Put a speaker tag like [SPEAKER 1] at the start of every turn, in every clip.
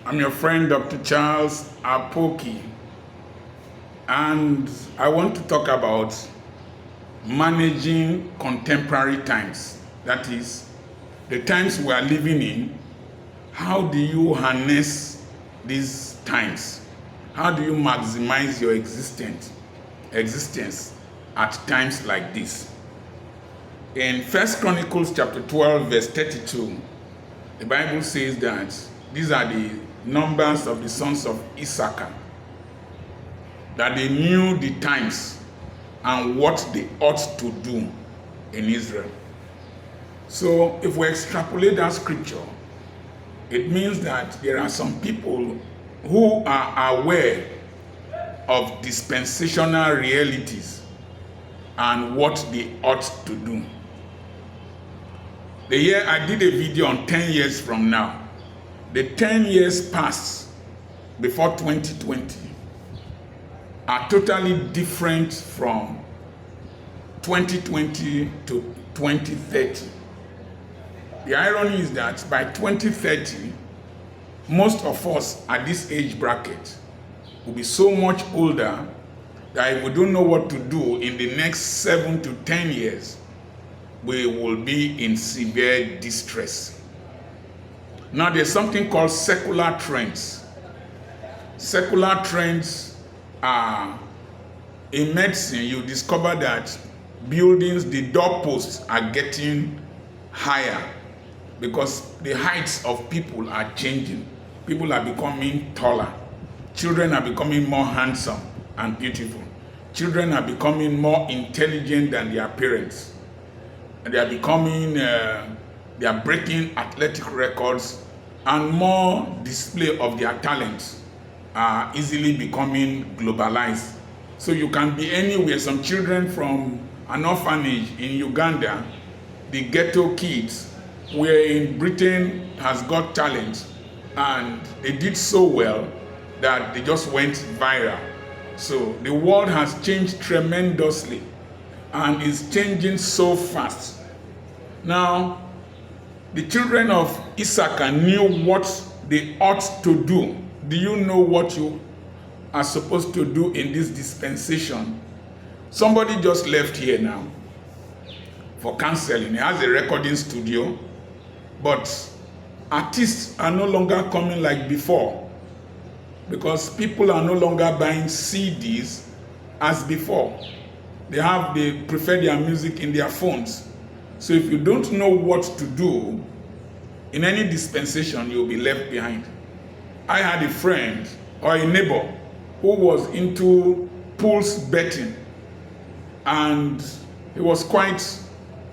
[SPEAKER 1] I'm your friend, Dr. Charles Apoki, and I want to talk about managing contemporary times. That is, the times we are living in. How do you harness these times? How do you maximize your existence at times like this? In 1 Chronicles chapter 12, verse 32, the Bible says that these are the numbers of the sons of Issachar, that they knew the times and what they ought to do in Israel. So if we extrapolate that scripture, it means that there are some people who are aware of dispensational realities and what they ought to do. The year I did a video on 10 years from now. The 10 years past before 2020 are totally different from 2020 to 2030. The irony is that by 2030, most of us at this age bracket will be so much older that if we don't know what to do in the next 7 to 10 years, we will be in severe distress. Now, there's something called secular trends. Secular trends are, in medicine, you discover that buildings, the doorposts are getting higher because the heights of people are changing. People are becoming taller. Children are becoming more handsome and beautiful. Children are becoming more intelligent than their parents. And they are becoming, they are breaking athletic records, and more display of their talents are easily becoming globalized. So you can be anywhere. Some children from an orphanage in Uganda, the ghetto kids, were in Britain, has got talent, and they did so well that they just went viral. So the world has changed tremendously and is changing so fast. Now, the children of Issachar knew what they ought to do. Do you know what you are supposed to do in this dispensation? Somebody just left here now for counseling. He has a recording studio, but artists are no longer coming like before because people are no longer buying CDs as before. They prefer their music in their phones. So if you don't know what to do, in any dispensation, you'll be left behind. I had a friend or a neighbor who was into pools betting, and he was quite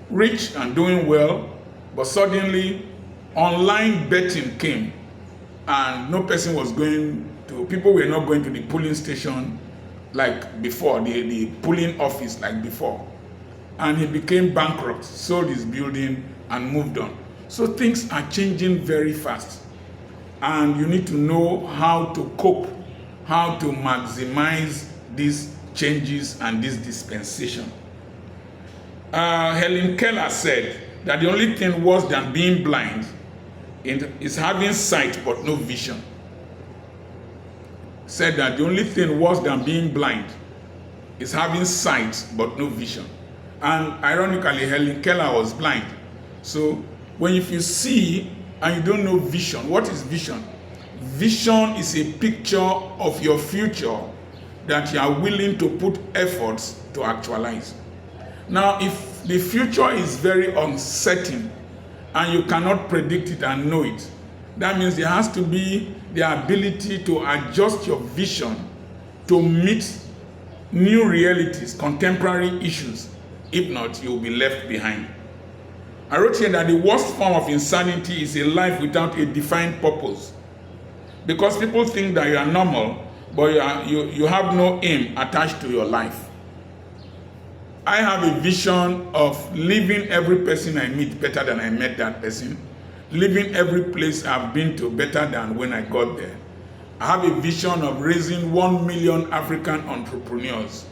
[SPEAKER 1] rich and doing well, but suddenly online betting came, and no person was people were not going to the polling station like before, the polling office like before. And he became bankrupt, sold his building, and moved on. So things are changing very fast. And you need to know how to cope, how to maximize these changes and this dispensation. Helen Keller said that the only thing worse than being blind is having sight but no vision. Said that the only thing worse than being blind is having sight but no vision. And ironically, Helen Keller was blind. So if you see and you don't know vision, what is vision? Vision is a picture of your future that you are willing to put efforts to actualize. Now, if the future is very uncertain and you cannot predict it and know it, that means there has to be the ability to adjust your vision to meet new realities, contemporary issues. If not, you will be left behind. I wrote here that the worst form of insanity is a life without a defined purpose. Because people think that you are normal, but you have no aim attached to your life. I have a vision of leaving every person I meet better than I met that person, leaving every place I've been to better than when I got there. I have a vision of raising 1 million African entrepreneurs.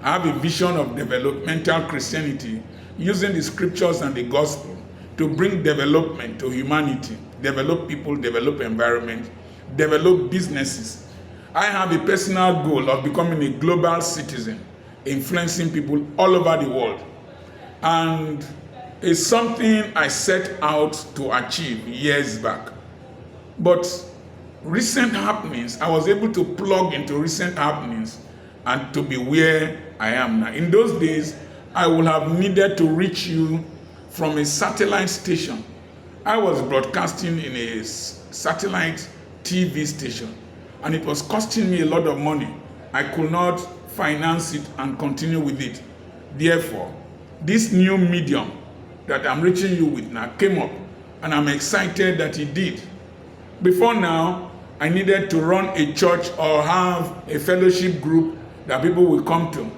[SPEAKER 1] I have a vision of developmental Christianity, using the scriptures and the gospel to bring development to humanity, develop people, develop environment, develop businesses. I have a personal goal of becoming a global citizen, influencing people all over the world. And it's something I set out to achieve years back. But recent happenings, I was able to plug into recent happenings and to be where I am now. In those days, I would have needed to reach you from a satellite station. I was broadcasting in a satellite TV station, and it was costing me a lot of money. I could not finance it and continue with it. Therefore, this new medium that I'm reaching you with now came up, and I'm excited that it did. Before now, I needed to run a church or have a fellowship group that people will come to.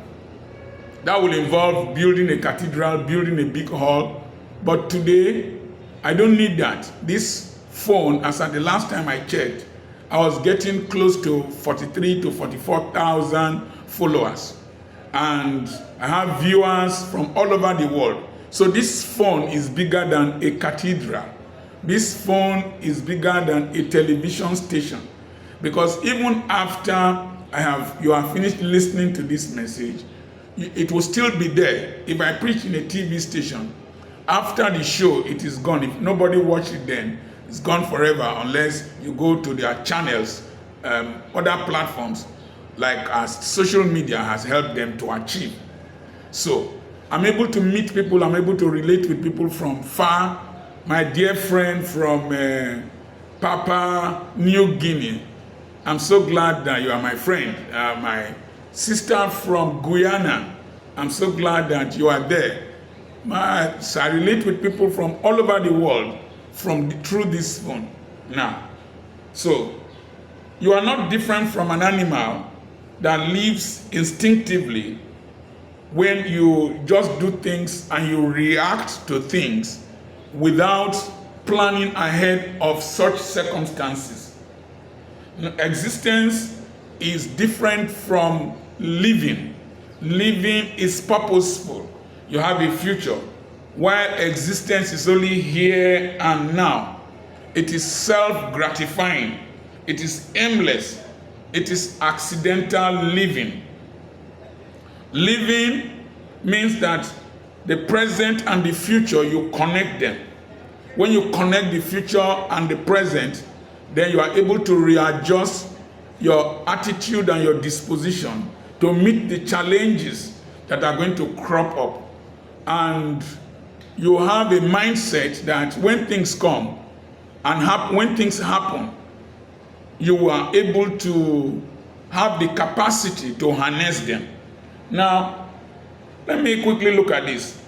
[SPEAKER 1] That will involve building a cathedral, building a big hall. But today, I don't need that. This phone, as at the last time I checked, I was getting close to 43 to 44,000 followers. And I have viewers from all over the world. So this phone is bigger than a cathedral. This phone is bigger than a television station. Because even after you have finished listening to this message, it will still be there. If I preach in a TV station, after the show, it is gone. If nobody watched it then, it's gone forever unless you go to their channels, other platforms, like as social media has helped them to achieve. So I'm able to meet people, I'm able to relate with people from far. My dear friend from Papua New Guinea, I'm so glad that you are my friend. My sister from Guyana, I'm so glad that you are there. So I relate with people from all over the world through this phone now. So you are not different from an animal that lives instinctively when you just do things and you react to things without planning ahead of such circumstances. Existence is different from living. Living is purposeful. You have a future, while existence is only here and now. It is self-gratifying. It is aimless. It is accidental living. Living means that the present and the future, you connect them. When you connect the future and the present, then you are able to readjust your attitude and your disposition to meet the challenges that are going to crop up. And you have a mindset that when things come and when things happen, you are able to have the capacity to harness them. Now, let me quickly look at this.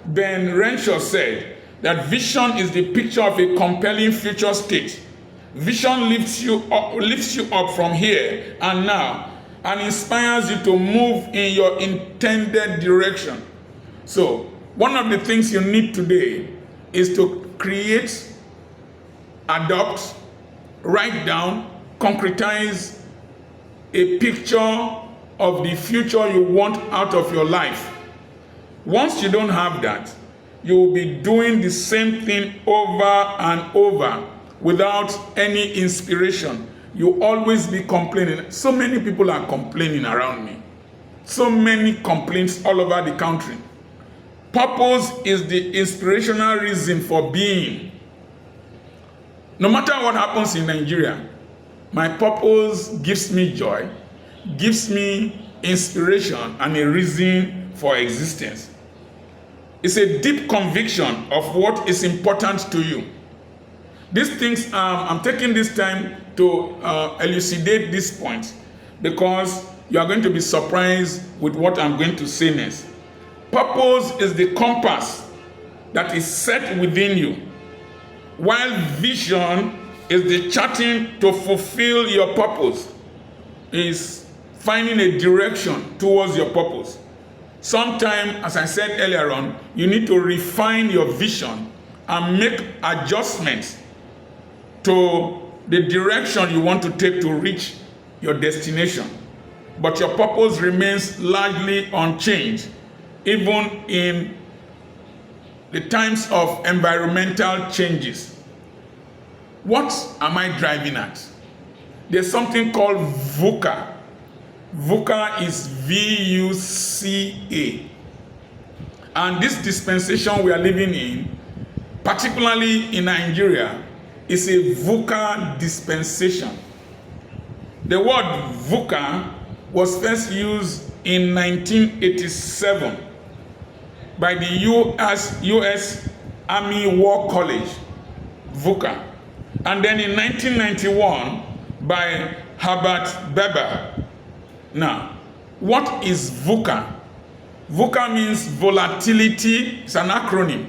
[SPEAKER 1] Ben Renshaw said that vision is the picture of a compelling future state. Vision lifts you up from here and now and inspires you to move in your intended direction. So, one of the things you need today is to create, adopt, write down, concretize a picture of the future you want out of your life. Once you don't have that, you will be doing the same thing over and over without any inspiration. You always be complaining. So many people are complaining around me. So many complaints all over the country. Purpose is the inspirational reason for being. No matter what happens in Nigeria, my purpose gives me joy, gives me inspiration and a reason for existence. It's a deep conviction of what is important to you. These things, I'm taking this time to elucidate this point because you are going to be surprised with what I'm going to say next. Purpose is the compass that is set within you, while vision is the charting to fulfill your purpose, is finding a direction towards your purpose. Sometimes, as I said earlier on, you need to refine your vision and make adjustments to the direction you want to take to reach your destination. But your purpose remains largely unchanged, even in the times of environmental changes. What am I driving at? There's something called VUCA. VUCA is VUCA. And this dispensation we are living in, particularly in Nigeria, is a VUCA dispensation. The word VUCA was first used in 1987 by the US Army War College, VUCA. And then in 1991 by Herbert Weber. Now, what is VUCA? VUCA means volatility, it's an acronym.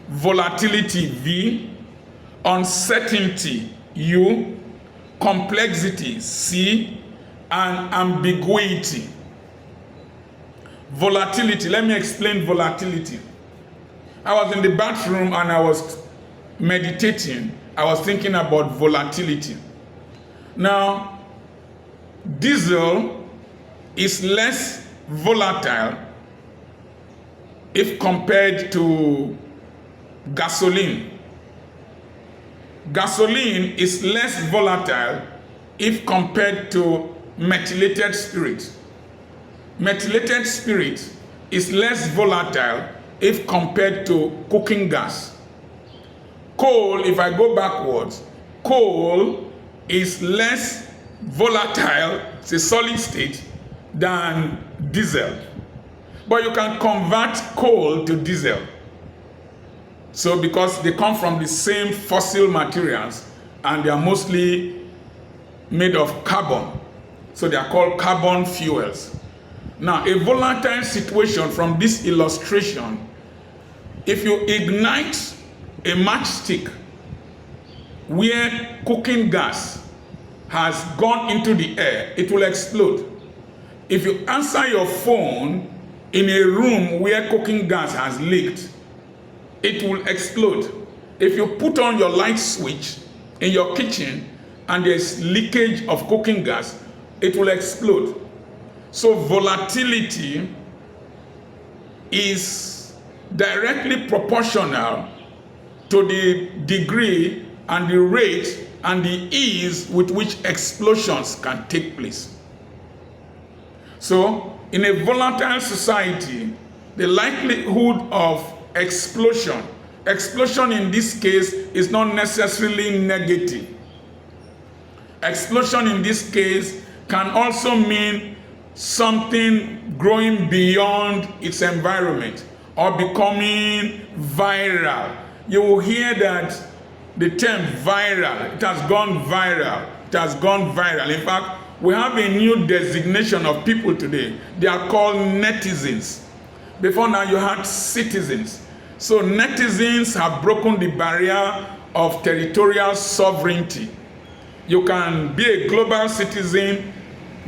[SPEAKER 1] Volatility, V, uncertainty, U, complexity, C, and ambiguity. Volatility, let me explain volatility. I was in the bathroom and I was meditating. I was thinking about volatility. Now, diesel is less volatile if compared to gasoline. Gasoline is less volatile if compared to methylated spirit. Methylated spirit is less volatile if compared to cooking gas. Coal, if I go backwards, coal is less volatile, it's a solid state, than diesel. But you can convert coal to diesel. So because they come from the same fossil materials and they are mostly made of carbon. So they are called carbon fuels. Now, a volatile situation from this illustration, if you ignite a matchstick where cooking gas has gone into the air, it will explode. If you answer your phone in a room where cooking gas has leaked, it will explode. If you put on your light switch in your kitchen and there's leakage of cooking gas, it will explode. So volatility is directly proportional to the degree and the rate and the ease with which explosions can take place. So, in a volatile society, the likelihood of explosion in this case is not necessarily negative. Explosion in this case can also mean something growing beyond its environment or becoming viral. You will hear that the term viral, it has gone viral, it has gone viral. In fact, we have a new designation of people today. They are called netizens. Before now, you had citizens. So netizens have broken the barrier of territorial sovereignty. You can be a global citizen,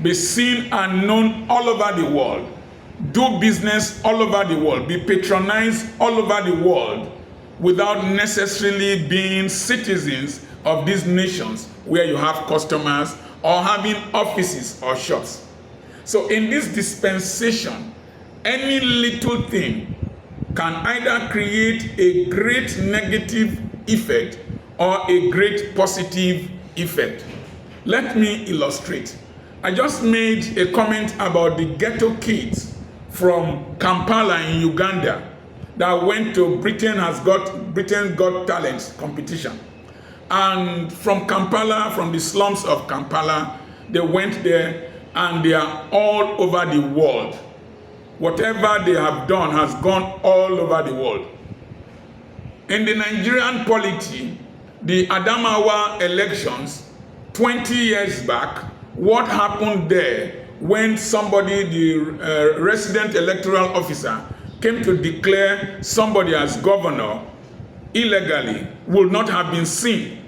[SPEAKER 1] be seen and known all over the world, do business all over the world, be patronized all over the world without necessarily being citizens of these nations where you have customers or having offices or shops. So in this dispensation, any little thing can either create a great negative effect or a great positive effect. Let me illustrate. I just made a comment about the ghetto kids from Kampala in Uganda that went to Britain's Got Talent competition. And from Kampala, from the slums of Kampala, they went there and they are all over the world. Whatever they have done has gone all over the world. In the Nigerian polity, the Adamawa elections 20 years back, what happened there when somebody, the resident electoral officer, came to declare somebody as governor illegally would not have been seen.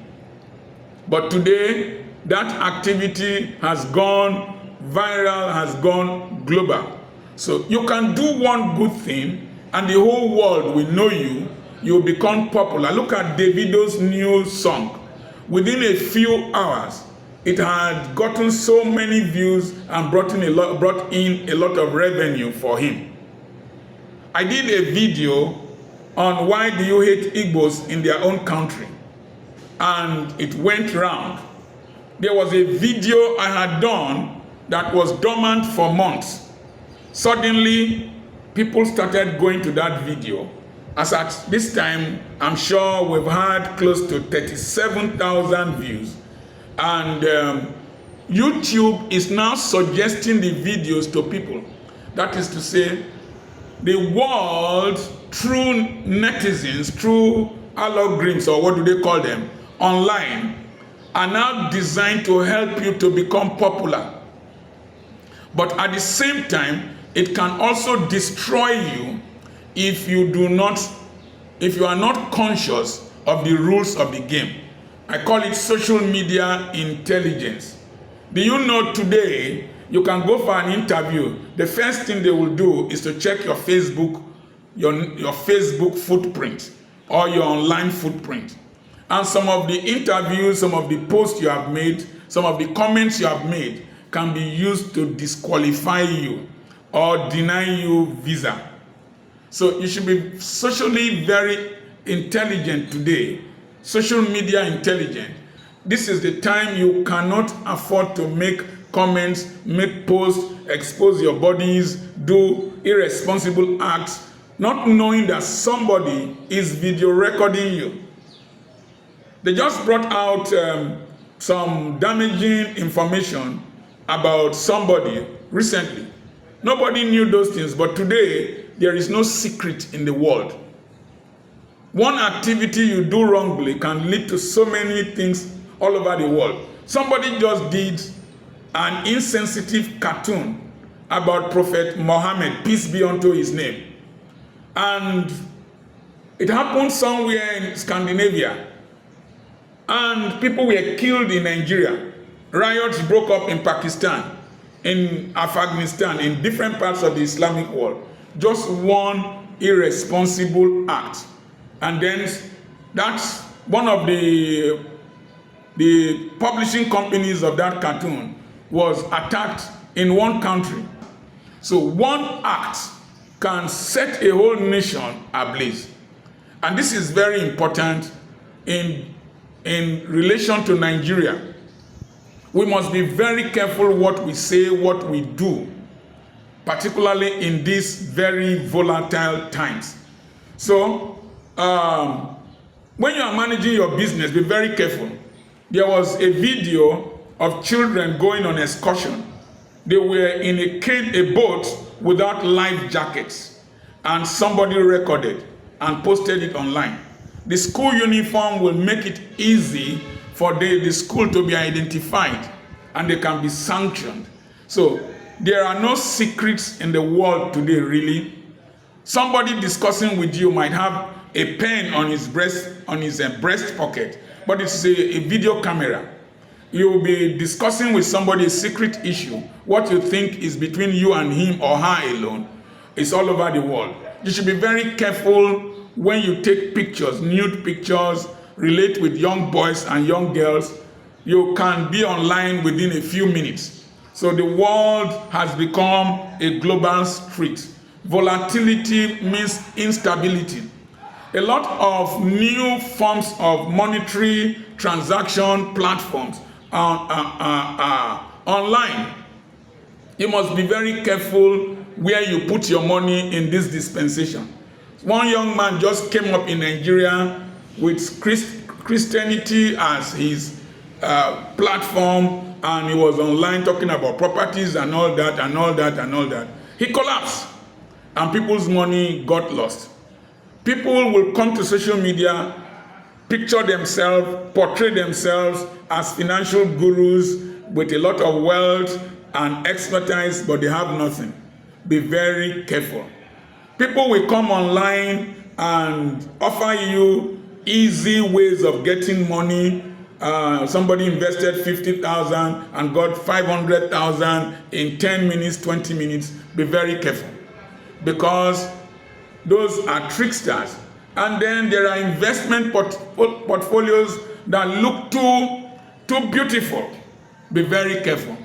[SPEAKER 1] But today, that activity has gone viral, has gone global. So you can do one good thing and the whole world will know you. You'll become popular. Look at Davido's new song. Within a few hours, it had gotten so many views and brought in a lot of revenue for him. I did a video on why do you hate Igbos in their own country. and it went round. There was a video I had done that was dormant for months. Suddenly, people started going to that video. As at this time, I'm sure we've had close to 37,000 views. And YouTube is now suggesting the videos to people. That is to say, the world, through netizens, through algorithms, or what do they call them, online, are now designed to help you to become popular. But at the same time, it can also destroy you if you are not conscious of the rules of the game. I call it social media intelligence. Do you know today, you can go for an interview, the first thing they will do is to check your Facebook, your Facebook footprint, or your online footprint. And some of the interviews, some of the posts you have made, some of the comments you have made can be used to disqualify you or deny you visa. So you should be socially very intelligent today, social media intelligent. This is the time you cannot afford to make comments, make posts, expose your bodies, do irresponsible acts, not knowing that somebody is video recording you. They just brought out some damaging information about somebody recently. Nobody knew those things, but today, there is no secret in the world. One activity you do wrongly can lead to so many things all over the world. Somebody just did an insensitive cartoon about Prophet Muhammad, peace be unto his name. And it happened somewhere in Scandinavia. And people were killed in Nigeria. Riots broke up in Pakistan, in Afghanistan, in different parts of the Islamic world. Just one irresponsible act. And then that's one of the publishing companies of that cartoon was attacked in one country. So one act can set a whole nation ablaze. And this is very important in relation to Nigeria. We must be very careful what we say, what we do, particularly in these very volatile times. So, when you are managing your business, be very careful. There was a video of children going on excursion. They were in a boat without life jackets, and somebody recorded and posted it online. The school uniform will make it easy for the school to be identified, and they can be sanctioned. So there are no secrets in the world today, really. Somebody discussing with you might have a pen on his breast pocket, but it's a video camera. You will be discussing with somebody a secret issue. What you think is between you and him or her alone is all over the world. You should be very careful when you take pictures, nude pictures, relate with young boys and young girls. You can be online within a few minutes. So the world has become a global street. Volatility means instability. A lot of new forms of monetary transaction platforms are online. You must be very careful where you put your money in this dispensation. One young man just came up in Nigeria with Christianity as his platform, and he was online talking about properties and all that and all that and all that. He collapsed, and people's money got lost. People will come to social media, picture themselves, portray themselves as financial gurus with a lot of wealth and expertise, but they have nothing. Be very careful. People will come online and offer you easy ways of getting money. Somebody invested 50,000 and got 500,000 in 10 minutes, 20 minutes. Be very careful, because those are tricksters. And then there are investment portfolios that look too beautiful. Be very careful.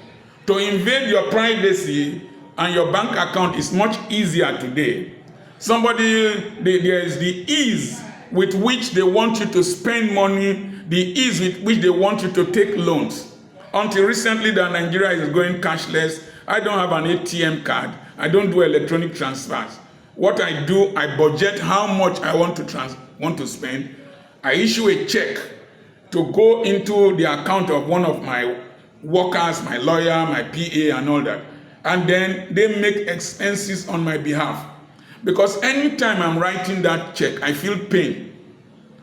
[SPEAKER 1] To invade your privacy and your bank account is much easier today. There is the ease with which they want you to spend money the ease with which they want you to take loans. Until recently that Nigeria is going cashless, I don't have an ATM card. I don't do electronic transfers. What I do, I budget how much I want to spend. I issue a check to go into the account of one of my workers, my lawyer, my PA, and all that. And then they make expenses on my behalf. Because anytime I'm writing that check, I feel pain.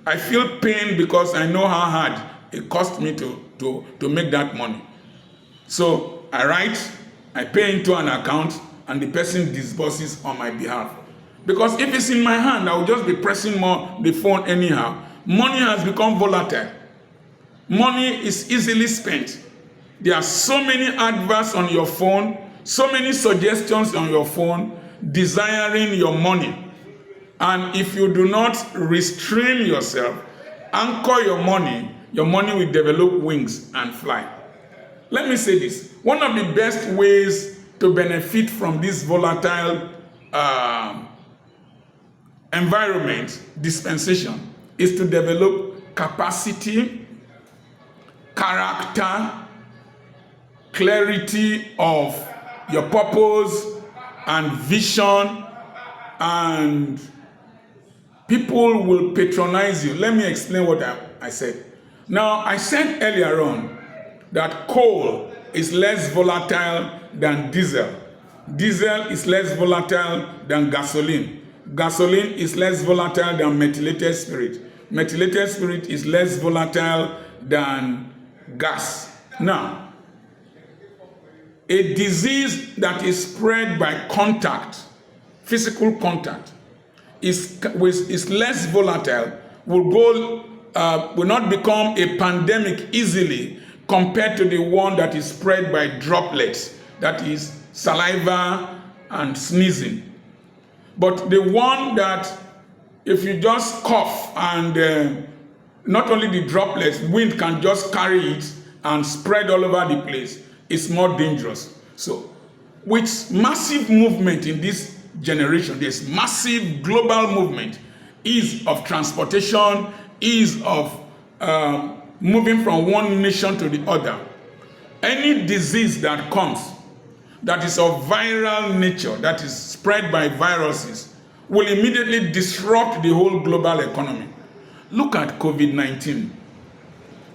[SPEAKER 1] I feel pain because I know how hard it cost me to make that money. So I write, I pay into an account, and the person disburses on my behalf. Because if it's in my hand, I will just be pressing the phone anyhow. Money has become volatile. Money is easily spent. There are so many adverts on your phone, so many suggestions on your phone desiring your money. And if you do not restrain yourself, anchor your money will develop wings and fly. Let me say this. One of the best ways to benefit from this volatile environment, dispensation, is to develop capacity, character, clarity of your purpose and vision, and people will patronize you. Let me explain what I said. Now, I said earlier on that coal is less volatile than diesel. Diesel is less volatile than gasoline. Gasoline is less volatile than methylated spirit. Methylated spirit is less volatile than gas. Now, a disease that is spread by contact, physical contact, is less volatile, will not become a pandemic easily compared to the one that is spread by droplets, that is saliva and sneezing. But the one that, if you just cough and not only the droplets, wind can just carry it and spread all over the place, it's more dangerous. So, with massive movement in this generation, this massive global movement, ease of transportation, ease of moving from one nation to the other, any disease that comes that is of viral nature, that is spread by viruses, will immediately disrupt the whole global economy. Look at COVID-19.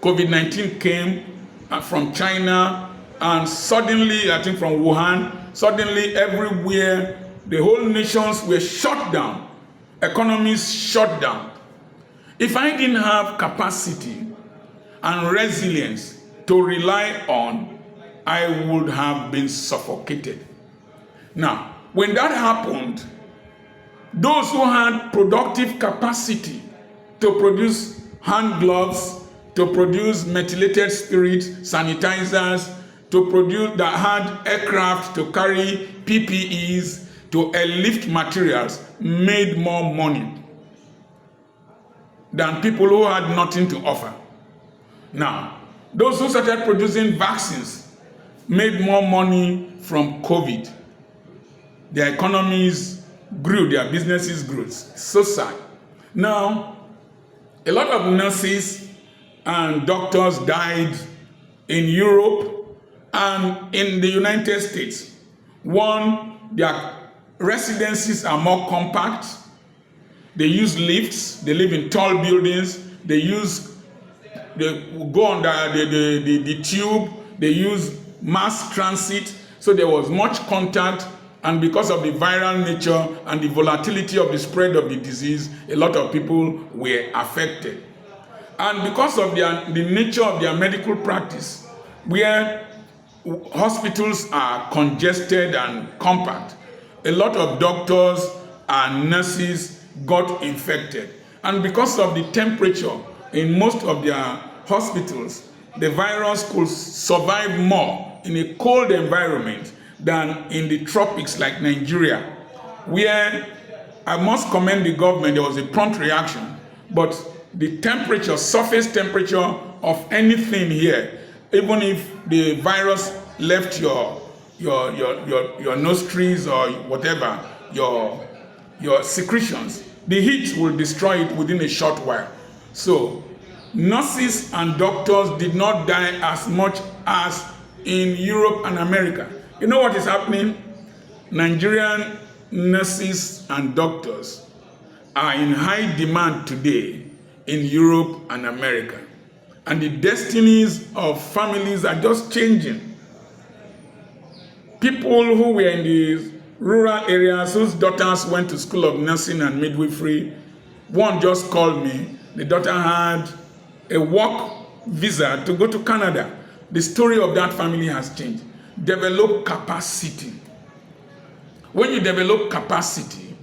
[SPEAKER 1] COVID-19 came from China, and suddenly, I think from Wuhan, suddenly everywhere, the whole nations were shut down. Economies shut down. If I didn't have capacity and resilience to rely on, I would have been suffocated. Now, when that happened, those who had productive capacity to produce hand gloves, to produce methylated spirit, sanitizers, to produce that had aircraft to carry PPEs, to airlift materials, made more money than people who had nothing to offer. Now, those who started producing vaccines made more money from COVID. Their economies grew, their businesses grew. It's so sad. Now, a lot of nurses and doctors died in Europe and in the United States. One, their residences are more compact. They use lifts. They live in tall buildings. They go on the tube. They use mass transit. So there was much contact. And because of the viral nature and the volatility of the spread of the disease, a lot of people were affected. And because of the nature of their medical practice, where hospitals are congested and compact, a lot of doctors and nurses got infected. And because of the temperature in most of their hospitals, the virus could survive more in a cold environment than in the tropics like Nigeria, where I must commend the government. There was a prompt reaction, but the temperature, surface temperature of anything here, even if the virus left your nostrils or whatever, your secretions, the heat will destroy it within a short while. So nurses and doctors did not die as much as in Europe and America. You know what is happening? Nigerian nurses and doctors are in high demand today in Europe and America. And the destinies of families are just changing. People who were in the rural areas whose daughters went to school of nursing and midwifery, one just called me. The daughter had a work visa to go to Canada. The story of that family has changed. Develop capacity. When you develop capacity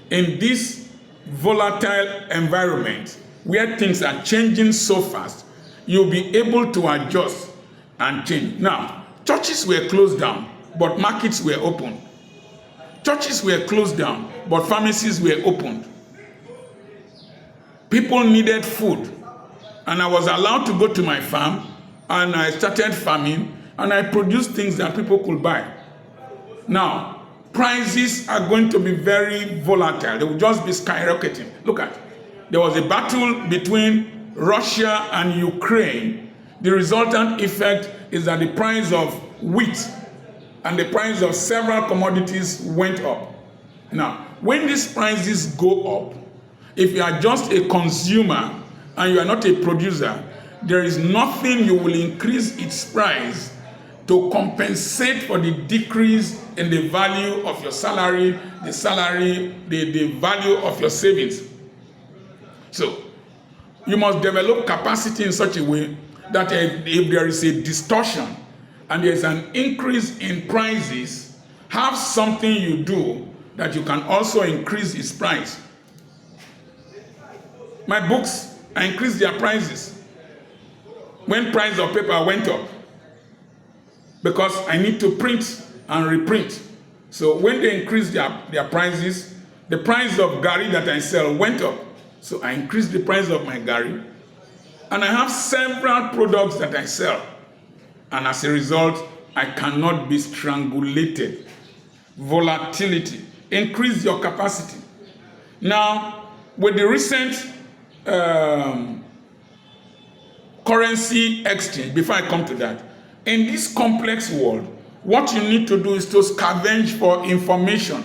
[SPEAKER 1] in this volatile environment where things are changing so fast, you'll be able to adjust and change. Now, churches were closed down, but markets were open. Churches were closed down, but pharmacies were opened. People needed food, and I was allowed to go to my farm, and I started farming, and I produced things that people could buy. Now, prices are going to be very volatile. They will just be skyrocketing. Look at it. There was a battle between Russia and Ukraine. The resultant effect is that the price of wheat and the price of several commodities went up. Now, when these prices go up, if you are just a consumer and you are not a producer, there is nothing you will increase its price to compensate for the decrease in the value of your salary, the value of your savings. So, you must develop capacity in such a way that if there is a distortion and there is an increase in prices, have something you do that you can also increase its price. My books, I increased their prices when price of paper went up because I need to print and reprint. So when they increased their prices, the price of gari that I sell went up. So I increased the price of my gari. And I have several products that I sell. And as a result, I cannot be strangulated. Volatility. Increase your capacity. Now, with the recent currency exchange, before I come to that, in this complex world, what you need to do is to scavenge for information.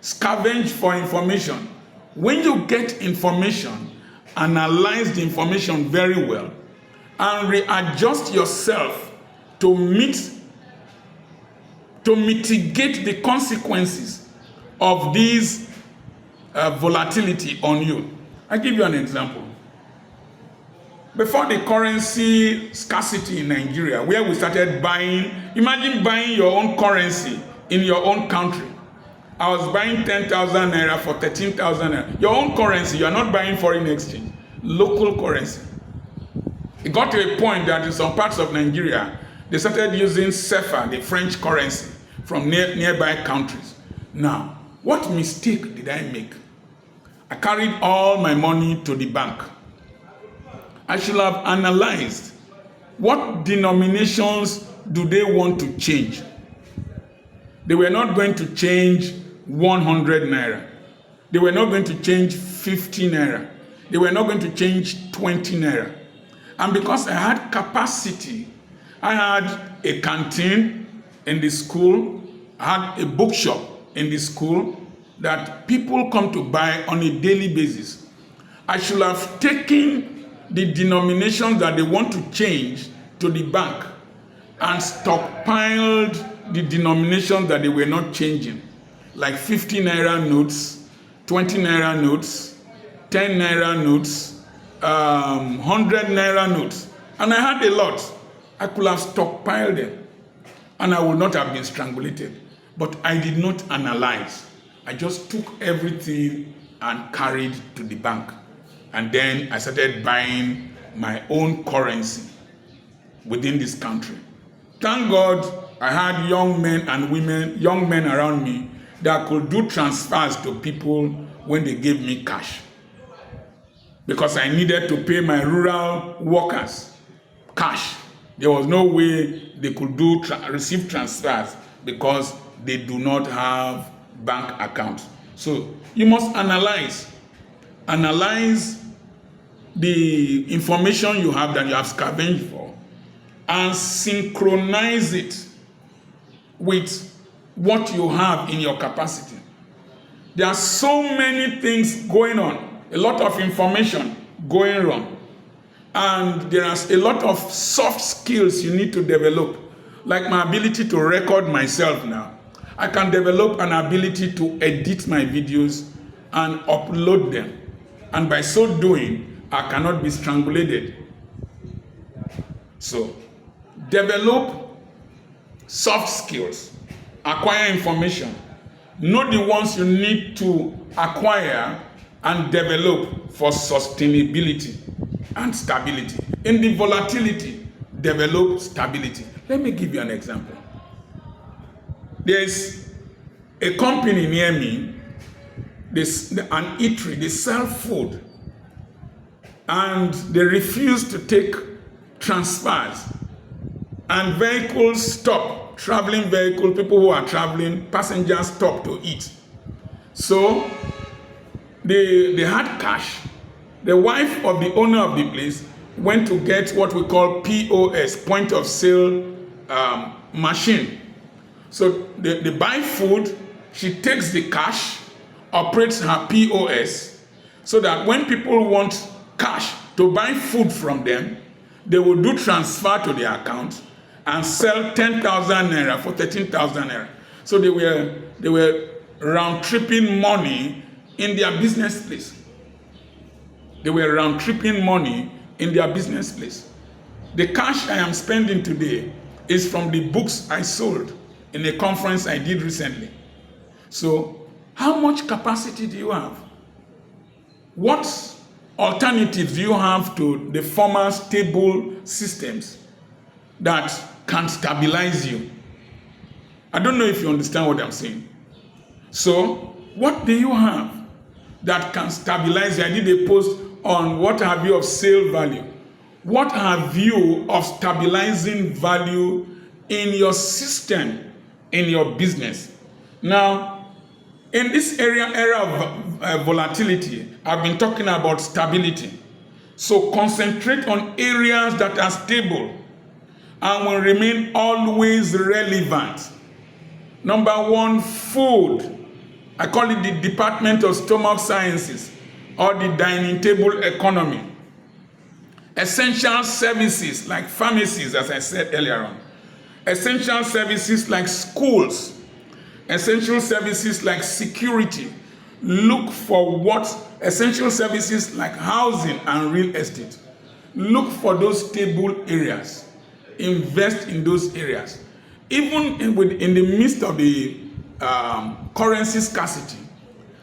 [SPEAKER 1] Scavenge for information. When you get information, analyze the information very well and readjust yourself to mitigate the consequences of this volatility on you. I'll give you an example. Before the currency scarcity in Nigeria, where we started buying, imagine buying your own currency in your own country. I was buying 10,000 naira for 13,000 naira. Your own currency, you are not buying foreign exchange, local currency. It got to a point that in some parts of Nigeria, they started using CFA, the French currency, from nearby countries. Now, what mistake did I make? I carried all my money to the bank. I should have analyzed what denominations do they want to change. They were not going to change 100 naira. They were not going to change 50 naira. They were not going to change 20 naira. And because I had capacity, I had a canteen in the school, I had a bookshop in the school that people come to buy on a daily basis. I should have taken the denominations that they want to change to the bank and stockpiled the denominations that they were not changing, like 50 naira notes, 20 naira notes, 10 naira notes, 100 naira notes. And I had a lot. I could have stockpiled them and I would not have been strangulated. But I did not analyze. I just took everything and carried to the bank. And then I started buying my own currency within this country. Thank God I had young men and women, young men around me that could do transfers to people when they gave me cash. Because I needed to pay my rural workers cash. There was no way they could receive transfers because they do not have bank accounts. So you must analyze the information you have that you have scavenged for and synchronize it with what you have in your capacity. There are so many things going on, a lot of information going wrong, and there are a lot of soft skills you need to develop, like my ability to record myself now. I can develop an ability to edit my videos and upload them, and by so doing, I cannot be strangulated. So, develop soft skills, acquire information, know the ones you need to acquire and develop for sustainability and stability. In the volatility, develop stability. Let me give you an example. There's a company near me, an eatery, they sell food, and they refuse to take transfers, and vehicles stop, traveling vehicles, people who are traveling, passengers stop to eat. So they had cash. The wife of the owner of the place went to get what we call POS, point of sale machine. So they buy food, she takes the cash, operates her POS, so that when people want cash to buy food from them, they will do transfer to their account and sell 10,000 naira for 13,000 naira. So they were round-tripping money in their business place. They were round-tripping money in their business place. The cash I am spending today is from the books I sold in a conference I did recently. So, how much capacity do you have? What alternatives do you have to the former stable systems that can stabilize you? I don't know if you understand what I'm saying. So, what do you have that can stabilize you? I did a post on what have you of sale value. What have you of stabilizing value in your system, in your business? Now, in this era of volatility, I've been talking about stability. So concentrate on areas that are stable and will remain always relevant. Number one, food. I call it the Department of Stomach Sciences or the dining table economy. Essential services like pharmacies, as I said earlier on. Essential services like schools. Essential services like security. Look for what essential services like housing and real estate. Look for those stable areas. Invest in those areas. Even in the midst of the currency scarcity,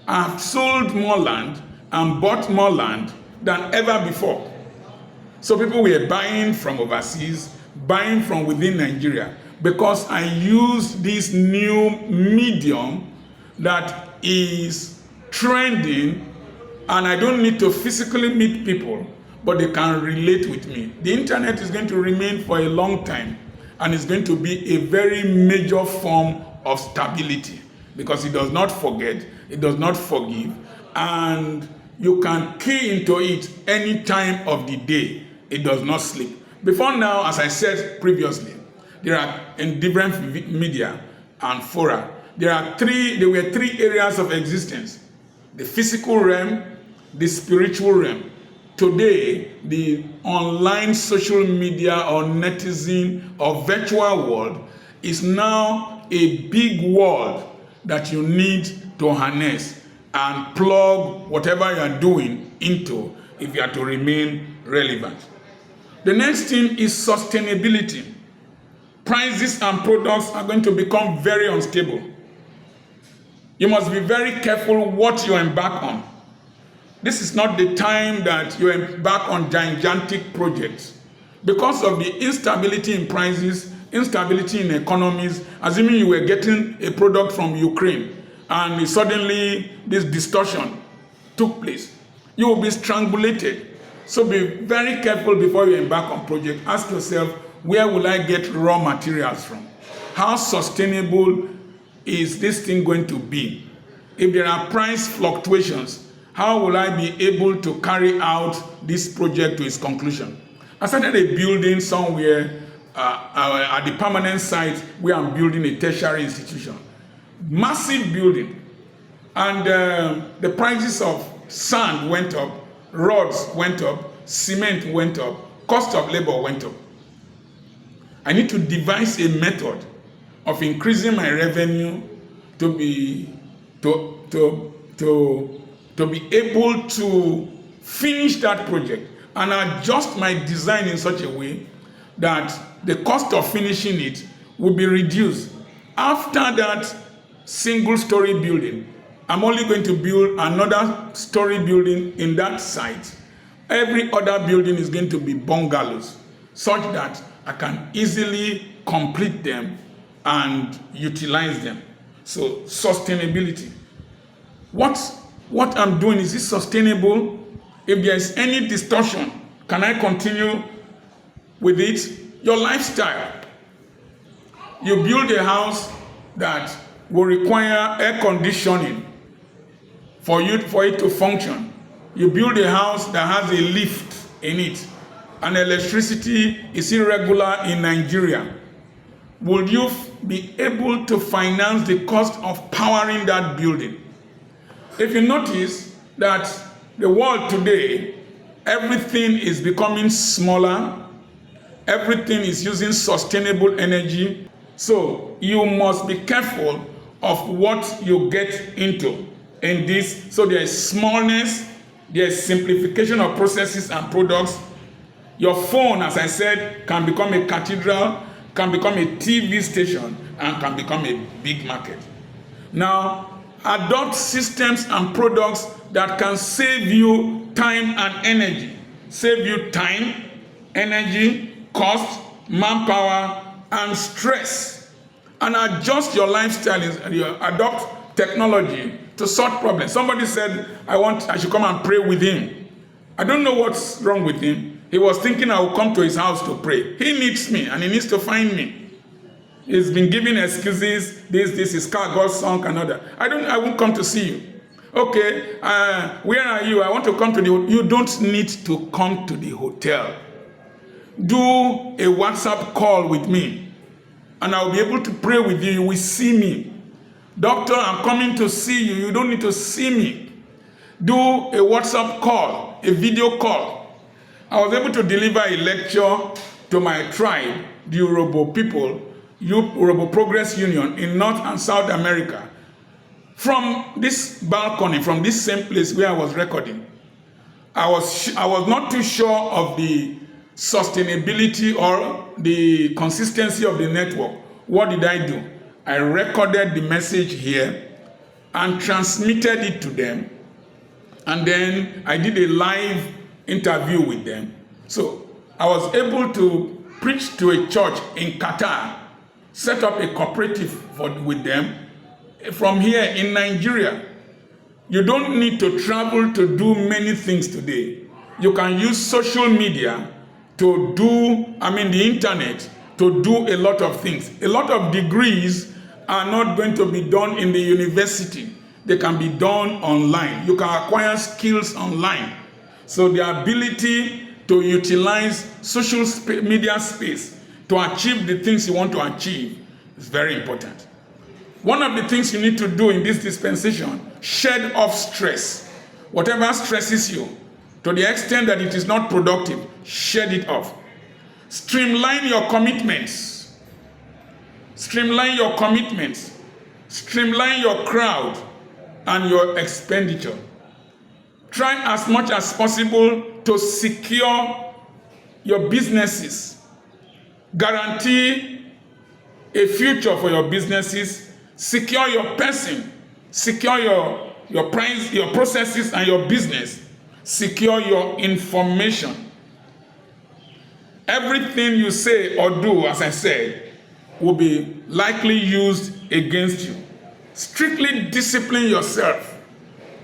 [SPEAKER 1] I've sold more land and bought more land than ever before. So people were buying from overseas, buying from within Nigeria, because I use this new medium that is trending, and I don't need to physically meet people, but they can relate with me. The internet is going to remain for a long time, and it's going to be a very major form of stability, because it does not forget, it does not forgive, and you can key into it any time of the day. It does not sleep. Before now, as I said previously, there are in different media and fora, there were three areas of existence: the physical realm, the spiritual realm. Today, the online social media or netizen or virtual world is now a big world that you need to harness and plug whatever you are doing into if you are to remain relevant. The next thing is sustainability. Prices and products are going to become very unstable. You must be very careful what you embark on. This is not the time that you embark on gigantic projects. Because of the instability in prices, instability in economies, assuming you were getting a product from Ukraine and suddenly this distortion took place, you will be strangulated. So be very careful before you embark on project. Ask yourself, where will I get raw materials from? How sustainable is this thing going to be? If there are price fluctuations, How will I be able to carry out this project to its conclusion? I started a building somewhere at the permanent site where I'm building a tertiary institution. Massive building. And the prices of sand went up, rods went up, cement went up, cost of labor went up. I need to devise a method of increasing my revenue to be able to finish that project and adjust my design in such a way that the cost of finishing it will be reduced. After that single-story building, I'm only going to build another story building in that site. Every other building is going to be bungalows, such that I can easily complete them and utilize them. So, sustainability. What I'm doing, is it sustainable? If there is any distortion, can I continue with it? Your lifestyle. You build a house that will require air conditioning for it to function. You build a house that has a lift in it, and electricity is irregular in Nigeria. Will you be able to finance the cost of powering that building? If you notice that the world today, everything is becoming smaller, everything is using sustainable energy, so you must be careful of what you get into in this. So there is smallness, there is simplification of processes and products. Your phone, as I said, can become a cathedral, can become a TV station, and can become a big market. Now, adopt systems and products that can save you time and energy. Save you time, energy, cost, manpower, and stress. And adjust your lifestyle and you adopt technology to solve problems. Somebody said, I should come and pray with him. I don't know what's wrong with him. He was thinking I will come to his house to pray. He needs me and he needs to find me. He's been giving excuses, this is car got sunk and other. I won't come to see you. Okay, where are you? I want to come to the hotel. You don't need to come to the hotel. Do a WhatsApp call with me, and I'll be able to pray with you. You will see me. Doctor, I'm coming to see you. You don't need to see me. Do a WhatsApp call, a video call. I was able to deliver a lecture to my tribe, the Yoruba people, Yoruba Progress Union in North and South America, from this balcony, from this same place where I was recording. I was not too sure of the sustainability or the consistency of the network. What did I do? I recorded the message here and transmitted it to them, and then I did a live interview with them. So I was able to preach to a church in Qatar, set up a cooperative with them from here in Nigeria. You don't need to travel to do many things today. You can use social media to do, the internet, to do a lot of things. A lot of degrees are not going to be done in the university. They can be done online. You can acquire skills online. So the ability to utilize social media space to achieve the things you want to achieve is very important. One of the things you need to do in this dispensation, shed off stress. Whatever stresses you, to the extent that it is not productive, shed it off. Streamline your commitments. Streamline your commitments. Streamline your crowd and your expenditure. Try as much as possible to secure your businesses. Guarantee a future for your businesses. Secure your person. Secure your price, your processes and your business. Secure your information. Everything you say or do, as I said, will be likely used against you. Strictly discipline yourself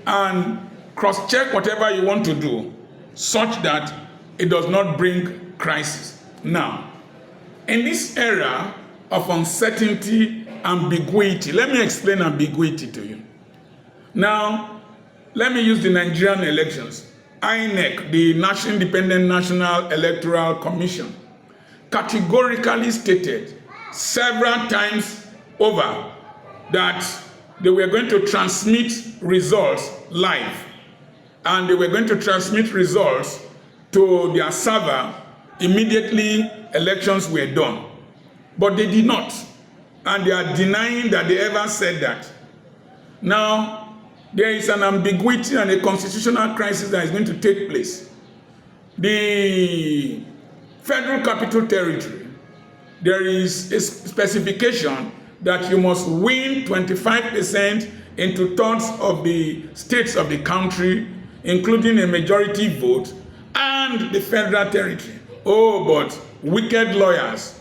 [SPEAKER 1] and cross-check whatever you want to do such that it does not bring crisis. Now, in this era of uncertainty, ambiguity, let me explain ambiguity to you. Now, Let me use the Nigerian elections. INEC, the National Independent National Electoral Commission, categorically stated several times over that they were going to transmit results live, and they were going to transmit results to their server immediately elections were done. But they did not, and they are denying that they ever said that. Now, there is an ambiguity and a constitutional crisis that is going to take place. The Federal Capital Territory, there is a specification that you must win 25% in 2/3 of the states of the country, including a majority vote, and the federal territory. Oh, but wicked lawyers,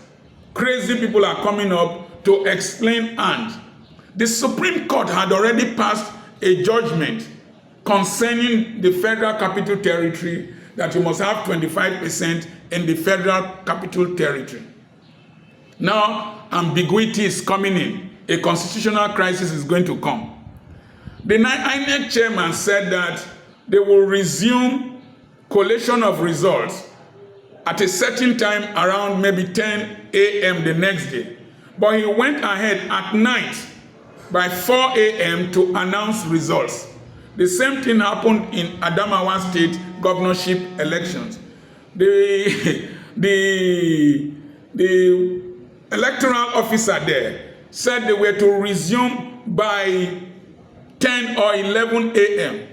[SPEAKER 1] crazy people are coming up to explain, and the Supreme Court had already passed a judgment concerning the Federal Capital Territory that you must have 25% in the Federal Capital Territory. Now, ambiguity is coming in. A constitutional crisis is going to come. The INEC chairman said that they will resume collation of results at a certain time around maybe 10 a.m. the next day. But he went ahead at night by 4 a.m. to announce results. The same thing happened in Adamawa State governorship elections. The electoral officer there said they were to resume by 10 or 11 a.m.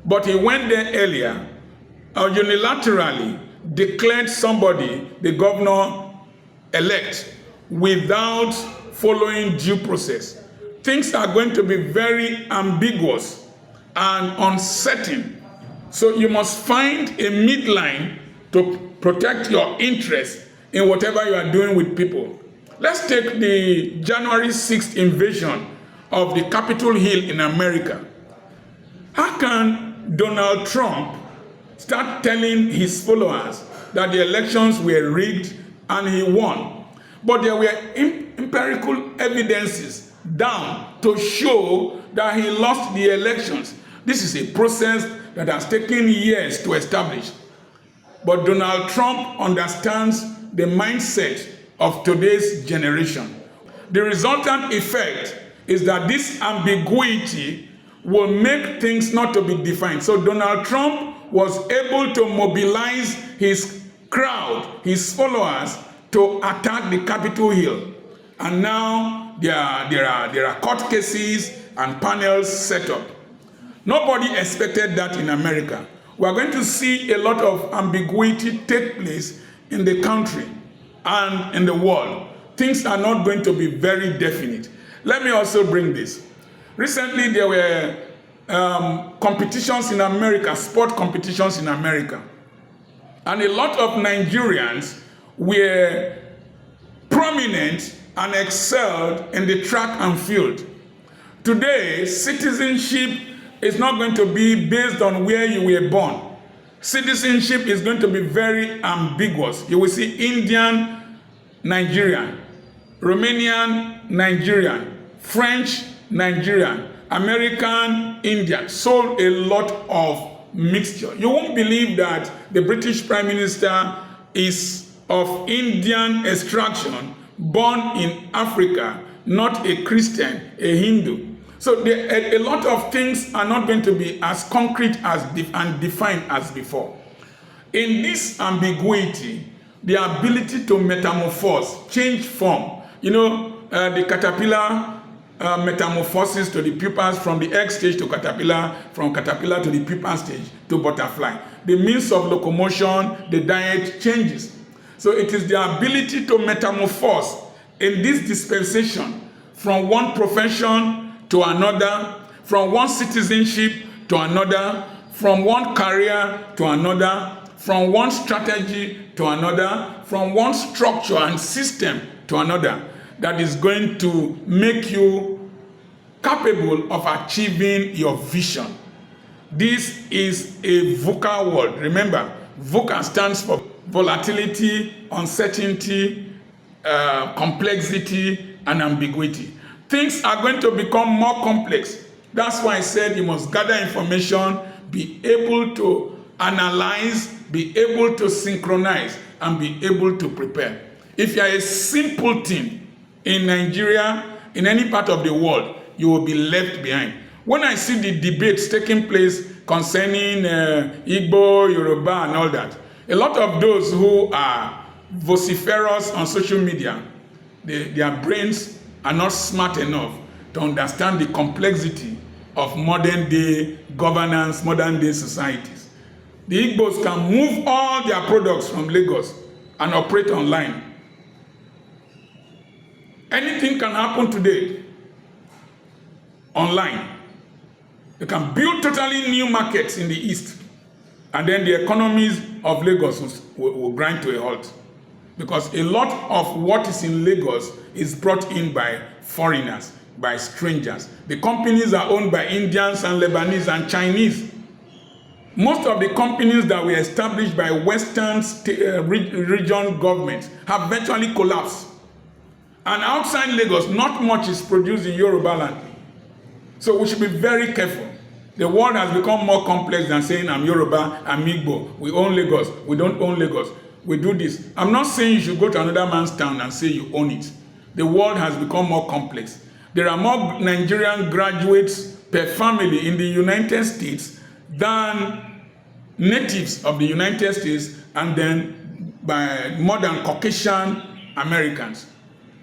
[SPEAKER 1] But he went there earlier, unilaterally declared somebody the governor-elect without following due process. Things are going to be very ambiguous and uncertain. So you must find a midline to protect your interest in whatever you are doing with people. Let's take the January 6th invasion of the Capitol Hill in America. How can Donald Trump start telling his followers that the elections were rigged and he won? But there were empirical evidences down to show that he lost the elections. This is a process that has taken years to establish. But Donald Trump understands the mindset of today's generation. The resultant effect is that this ambiguity will make things not to be defined. So Donald Trump was able to mobilize his crowd, his followers, to attack the Capitol Hill. And now there are court cases and panels set up. Nobody expected that in America. We are going to see a lot of ambiguity take place in the country and in the world. Things are not going to be very definite. Let me also bring this. Recently, there were competitions in America, sport competitions in America. And a lot of Nigerians were prominent and excelled in the track and field. Today, citizenship is not going to be based on where you were born. Citizenship is going to be very ambiguous. You will see Indian, Nigerian, Romanian, Nigerian, French, Nigerian, American, Indian. So a lot of mixture. You won't believe that the British Prime Minister is of Indian extraction, born in Africa, not a Christian, a Hindu. So a lot of things are not going to be as concrete as and defined as before. In this ambiguity, the ability to metamorphose, change form. You know, the caterpillar metamorphosis to the pupa, from the egg stage to caterpillar, from caterpillar to the pupa stage to butterfly. The means of locomotion, the diet changes. So it is the ability to metamorphose in this dispensation from one profession to another, from one citizenship to another, from one career to another, from one strategy to another, from one structure and system to another, that is going to make you capable of achieving your vision. This is a VUCA world. Remember, VUCA stands for volatility, uncertainty, complexity, and ambiguity. Things are going to become more complex. That's why I said you must gather information, be able to analyze, be able to synchronize, and be able to prepare. If you are a simpleton in Nigeria, in any part of the world, you will be left behind. When I see the debates taking place concerning Igbo, Yoruba, and all that, a lot of those who are vociferous on social media, their brains are not smart enough to understand the complexity of modern day governance, modern day societies. The Igbos can move all their products from Lagos and operate online. Anything can happen today online. They can build totally new markets in the east, and then the economies of Lagos will grind to a halt. Because a lot of what is in Lagos is brought in by foreigners, by strangers. The companies are owned by Indians and Lebanese and Chinese. Most of the companies that were established by Western region governments have virtually collapsed. And outside Lagos, not much is produced in Yoruba land. So we should be very careful. The world has become more complex than saying, I'm Yoruba, I'm Igbo, we own Lagos, we don't own Lagos, we do this. I'm not saying you should go to another man's town and say you own it. The world has become more complex. There are more Nigerian graduates per family in the United States than natives of the United States, and then by more than Caucasian Americans.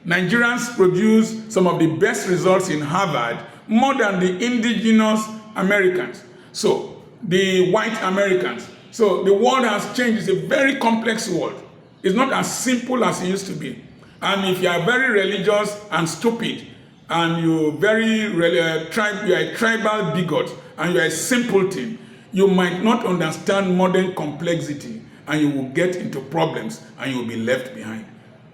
[SPEAKER 1] Nigerians produce some of the best results in Harvard more than the indigenous Americans. So the white Americans. So the world has changed. It's a very complex world. It's not as simple as it used to be. And if you are very religious and stupid, and you're a tribal bigot, and you're a simpleton, you might not understand modern complexity, and you will get into problems, and you will be left behind.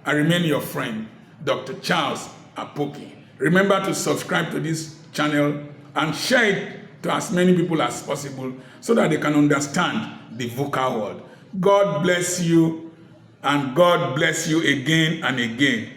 [SPEAKER 1] I remain your friend, Dr. Charles Apoki. Remember to subscribe to this channel and share it to as many people as possible so that they can understand the VUCA world. God bless you, and God bless you again and again.